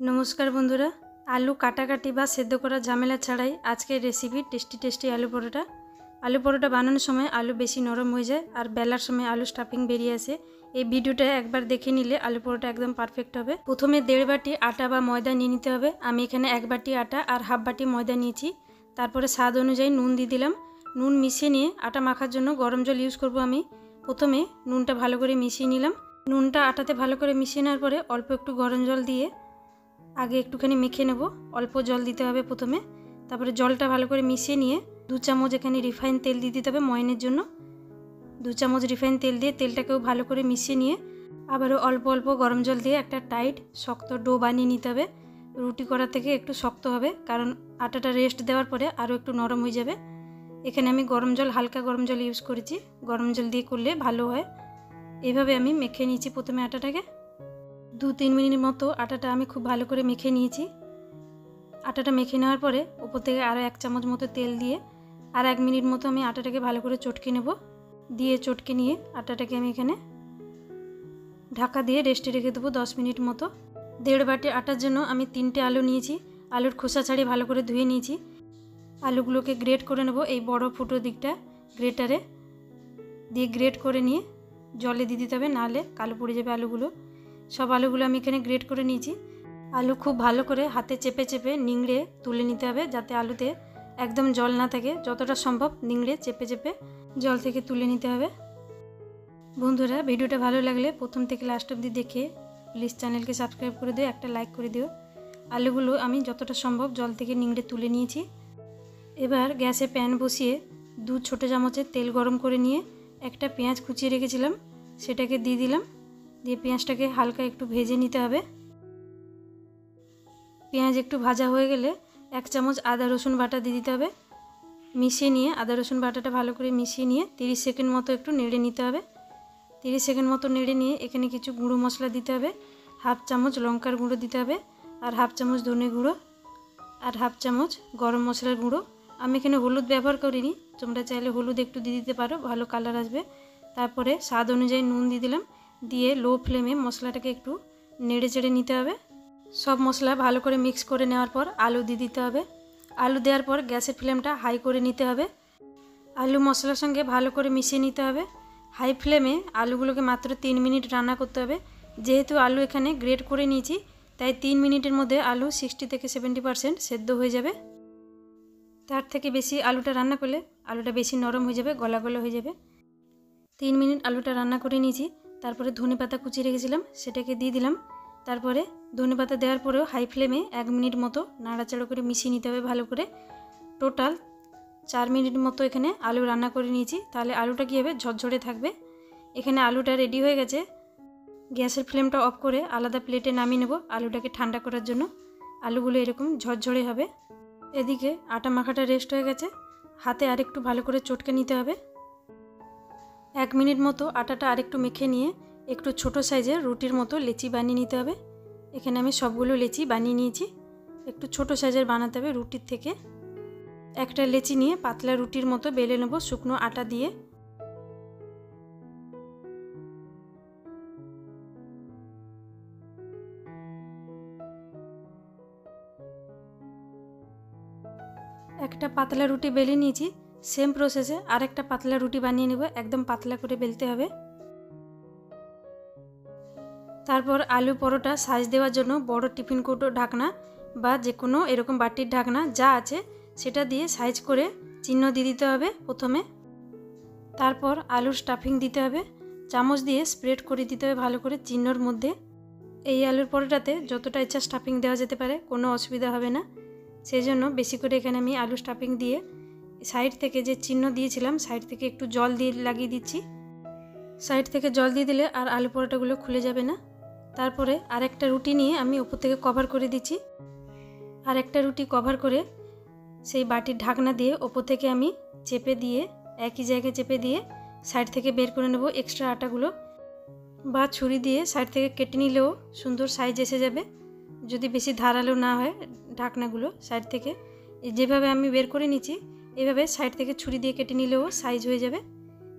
नमस्कार बंधुरा आलू काटाकाटी बा सेদ্ধ करा झमेला छाड़ाई आज के रेसिपि टेस्टी आलू परोटा बानानोर समय आलू बेशी नरम हो जाए और बेलार समय आलू स्टाफिंग बेरिये आसे। এই ভিডিওটা একবার দেখে নিলে আলু পরোটা একদম পারফেক্ট হবে। প্রথমে 1.5 বাটি আটা বা ময়দা নিয়ে নিতে হবে। আমি এখানে 1 বাটি আটা আর হাফ বাটি ময়দা নিয়েছি। তারপরে স্বাদ অনুযায়ী নুন দিয়ে দিলাম। নুন মিশিয়ে নিয়ে আটা মাখার জন্য গরম জল ইউজ করব। আমি প্রথমে নুনটা ভালো করে মিশিয়ে নিলাম। নুনটা আটাতে ভালো করে মিশিয়ে নেওয়ার পরে অল্প একটু গরম জল দিয়ে আগে একটুখানি মেখে নেব। অল্প জল দিতে হবে প্রথমে। তারপরে জলটা ভালো করে মিশিয়ে নিয়ে 2 চামচ এখানে রিফাইন তেল দিয়ে দিতে হবে ময়নের জন্য। 2 চামচ রিফাইন তেল দিয়ে তেলটাকেও ভালো করে মিশিয়ে নিয়ে আবারও অল্প অল্প গরম জল দিয়ে একটা টাইট শক্ত ডো বানিয়ে নিতে হবে। রুটি করা থেকে একটু শক্ত হবে, কারণ আটাটা রেস্ট দেওয়ার পরে আরও একটু নরম হয়ে যাবে। এখানে আমি গরম জল, হালকা গরম জল ইউজ করেছি। গরম জল দিয়ে করলে ভালো হয়। এইভাবে আমি মেখে নিয়েছি প্রথমে আটাটাকে। 2-3 মিনিট মতো আটাটা আমি খুব ভালো করে মেখে নিয়েছি। আটাটা মেখে নেওয়ার পরে উপর থেকে আরও 1 চামচ মতো তেল দিয়ে আর 1 মিনিট মতো আমি আটাটাকে ভালো করে চটকে নেব। দিয়ে চটকে নিয়ে আটাটাকে আমি এখানে ঢাকা দিয়ে রেস্টে রেখে দেবো 10 মিনিট মতো। 1.5 বাটি আটার জন্য আমি 3টে আলু নিয়েছি। আলুর খোসা ছাড়িয়ে ভালো করে ধুয়ে নিয়েছি। আলুগুলোকে গ্রেট করে নেব এই বড় ফুটো দিকটা গ্রেটারে দিয়ে গ্রেট করে নিয়ে জলে দিয়ে দিতে হবে, নাহলে কালো পড়ে যাবে আলুগুলো। সব আলুগুলো আমি এখানে গ্রেট করে নিয়েছি। আলু খুব ভালো করে হাতে চেপে চেপে নিংড়ে তুলে নিতে হবে, যাতে আলুতে একদম জল না থাকে। যতটা সম্ভব নিংড়ে চেপে চেপে জল থেকে তুলে নিতে হবে। বন্ধুরা, ভিডিওটা ভালো লাগলে প্রথম থেকে লাস্ট অবধি দেখে প্লিজ চ্যানেলকে সাবস্ক্রাইব করে দিও, একটা লাইক করে দিও। আলুগুলো আমি যতটা সম্ভব জল থেকে নিংড়ে তুলে নিয়েছি। এবার গ্যাসে প্যান বসিয়ে 2 ছোট চামচের তেল গরম করে নিয়ে একটা পেঁয়াজ কুচিয়ে রেখেছিলাম সেটাকে দিয়ে দিলাম। দিয়ে পেঁয়াজটাকে হালকা একটু ভেজে নিতে হবে। পেঁয়াজ একটু ভাজা হয়ে গেলে 1 চামচ আদা রসুন বাটা দিয়ে দিতে হবে। মিশিয়ে নিয়ে আদা রসুন বাটাটা ভালো করে মিশিয়ে নিয়ে 30 সেকেন্ড মতো একটু নেড়ে নিতে হবে। 30 সেকেন্ড মতো নেড়ে নিয়ে এখানে কিছু গুঁড়ো মশলা দিতে হবে। হাফ চামচ লঙ্কার গুঁড়ো দিতে হবে, আর হাফ চামচ ধনে গুঁড়ো, আর হাফ চামচ গরম মশলার গুঁড়ো। আমি এখানে হলুদ ব্যবহার করিনি, তোমরা চাইলে হলুদ একটু দিয়ে দিতে পারো, ভালো কালার আসবে। তারপরে স্বাদ অনুযায়ী নুন দিয়ে দিলাম। দিয়ে লো ফ্লেমে মশলাটাকে একটু নেড়ে চেড়ে নিতে হবে। সব মশলা ভালো করে মিক্স করে নেওয়ার পর আলু দিয়ে দিতে হবে। আলু দেওয়ার পর গ্যাসের ফ্লেমটা হাই করে নিতে হবে। আলু মশলার সঙ্গে ভালো করে মিশিয়ে নিতে হবে। হাই ফ্লেমে আলুগুলোকে মাত্র 3 মিনিট রান্না করতে হবে। যেহেতু আলু এখানে গ্রেট করে নিয়েছি, তাই 3 মিনিটের মধ্যে আলু 60 থেকে 70% সেদ্ধ হয়ে যাবে। তার থেকে বেশি আলুটা রান্না করলে আলুটা বেশি নরম হয়ে যাবে, গলা গলা হয়ে যাবে। 3 মিনিট আলুটা রান্না করে নিয়েছি। তারপরে ধনেপাতা কুচিয়ে রেখেছিলাম সেটাকে দিয়ে দিলাম। তারপরে ধনেপাতা দেওয়ার পরেও হাই ফ্লেমে 1 মিনিট মতো নাড়াচাড়া করে মিশিয়ে নিতে হবে ভালো করে। টোটাল 4 মিনিট মতো এখানে আলু রান্না করে নিয়েছি। তাহলে আলুটা কী হবে, ঝরঝরে থাকবে। এখানে আলুটা রেডি হয়ে গেছে। গ্যাসের ফ্লেমটা অফ করে আলাদা প্লেটে নামিয়ে নেব আলুটাকে ঠান্ডা করার জন্য। আলুগুলো এরকম ঝরঝরে হবে। এদিকে আটা মাখাটা রেস্ট হয়ে গেছে। হাতে আরেকটু ভালো করে চটকে নিতে হবে। 1 মিনিট মতো আটাটা আরেকটু মেখে নিয়ে একটু ছোট সাইজের রুটির মতো লেচি বানিয়ে নিতে হবে। এখানে আমি সবগুলো লেচি বানিয়ে নিয়েছি। একটু ছোট সাইজের বানাতে হবে রুটির থেকে। একটা লেচি নিয়ে পাতলা রুটির মতো বেলে নেব শুকনো আটা দিয়ে। একটা পাতলা রুটি বেলে নিয়েছি। সেম প্রসেসে আরেকটা পাতলা রুটি বানিয়ে নেব। একদম পাতলা করে বেলতে হবে। তারপর আলু পরোটা সাইজ দেওয়ার জন্য বড় টিফিন কৌটো ঢাকনা বা যে কোনো এরকম বাটির ঢাকনা যা আছে সেটা দিয়ে সাইজ করে চিহ্ন দিয়ে দিতে হবে প্রথমে। তারপর আলুর স্টাফিং দিতে হবে। চামচ দিয়ে স্প্রেড করে দিতে হবে ভালো করে চিহ্নর মধ্যে। এই আলুর পরোটাতে যতটা ইচ্ছা স্টাফিং দেওয়া যেতে পারে, কোনো অসুবিধা হবে না। সেই জন্য বেশি করে এখানে আমি আলু স্টাফিং দিয়ে সাইড থেকে যে চিহ্ন দিয়েছিলাম সাইড থেকে একটু জল দিয়ে লাগিয়ে দিচ্ছি। সাইড থেকে জল দিয়ে দিলে আর আলু পরোটাগুলো খুলে যাবে না। তারপরে আরেকটা রুটি নিয়ে আমি উপর থেকে কভার করে দিচ্ছি। আরেকটা রুটি কভার করে সেই বাটির ঢাকনা দিয়ে ওপর থেকে আমি চেপে দিয়ে একই জায়গায় চেপে দিয়ে সাইড থেকে বের করে নেব এক্সট্রা আটাগুলো, বা ছুরি দিয়ে সাইড থেকে কেটে নিলেও সুন্দর সাইজ এসে যাবে, যদি বেশি ধারালো না হয় ঢাকনাগুলো। সাইড থেকে যেভাবে আমি বের করে নিচ্ছি এভাবে সাইড থেকে ছুরি দিয়ে কেটে নিলেও সাইজ হয়ে যাবে।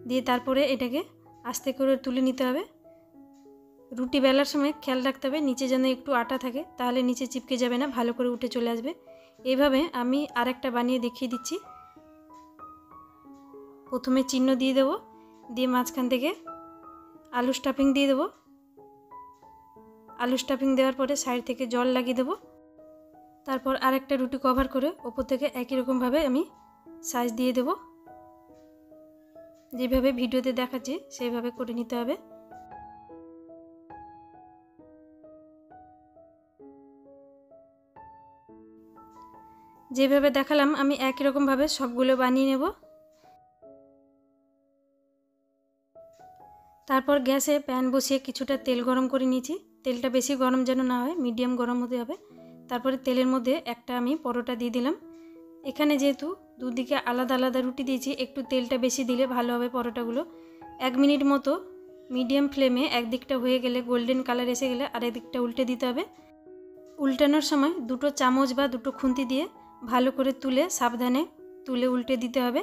দিয়ে তারপরে এটাকে আস্তে করে তুলে নিতে হবে। রুটি বেলার সময় খেয়াল রাখতে হবে নিচে যেন একটু আটা থাকে, তাহলে নিচে চিপকে যাবে না, ভালো করে উঠে চলে আসবে। এইভাবে আমি আরেকটা বানিয়ে দেখিয়ে দিচ্ছি। প্রথমে চিহ্ন দিয়ে দেবো, দিয়ে মাঝখান থেকে আলু স্টাফিং দিয়ে দেবো। আলু স্টাফিং দেওয়ার পরে সাইড থেকে জল লাগিয়ে দেবো। তারপর আরেকটা রুটি কভার করে ওপর থেকে একই রকমভাবে আমি সাইজ দিয়ে দেবো। যেভাবে ভিডিওতে দেখাচ্ছি সেইভাবে করে নিতে হবে। যেভাবে দেখালাম আমি একই রকমভাবে সবগুলো বানিয়ে নেব। তারপর গ্যাসে প্যান বসিয়ে কিছুটা তেল গরম করে নিয়েছি। তেলটা বেশি গরম যেন না হয়, মিডিয়াম গরম হতে হবে। তারপরে তেলের মধ্যে একটা আমি পরোটা দিয়ে দিলাম। এখানে যেহেতু দুদিকে আলাদা আলাদা রুটি দিয়েছি, একটু তেলটা বেশি দিলে ভালো হবে পরোটাগুলো। 1 মিনিট মতো মিডিয়াম ফ্লেমে একদিকটা হয়ে গেলে গোল্ডেন কালার এসে গেলে আরেক দিকটা উল্টে দিতে হবে। উল্টানোর সময় দুটো চামচ বা দুটো খুন্তি দিয়ে ভালো করে তুলে সাবধানে তুলে উল্টে দিতে হবে।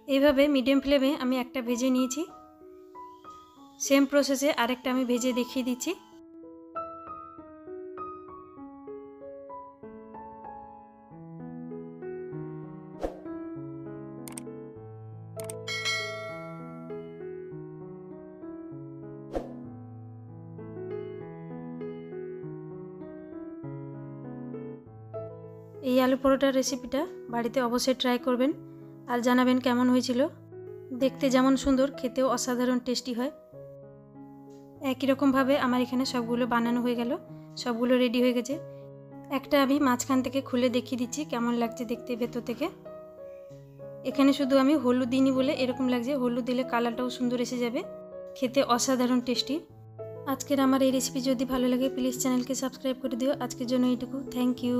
এইভাবে মিডিয়াম ফ্লেমে আমি একটা ভেজে নিয়েছি। সেম প্রসেসে আরেকটা আমি ভেজে দেখিয়ে দিচ্ছি। এই আলু পরোটার রেসিপিটা বাড়িতে অবশ্যই ট্রাই করবেন আর জানাবেন কেমন হয়েছিল। দেখতে যেমন সুন্দর, খেতেও অসাধারণ টেস্টি হয়। একই রকমভাবে আমার এখানে সবগুলো বানানো হয়ে গেল, সবগুলো রেডি হয়ে গেছে। একটা আমি মাঝখান থেকে খুলে দেখিয়ে দিচ্ছি কেমন লাগছে দেখতে ভেতর থেকে। এখানে শুধু আমি হলুদ দিইনি বলে এরকম লাগছে, হলুদ দিলে কালারটাও সুন্দর এসে যাবে। খেতে অসাধারণ টেস্টি। আজকের আমার এই রেসিপি যদি ভালো লাগে প্লিজ চ্যানেলকে সাবস্ক্রাইব করে দিও। আজকের জন্য এইটুকু, থ্যাংক ইউ।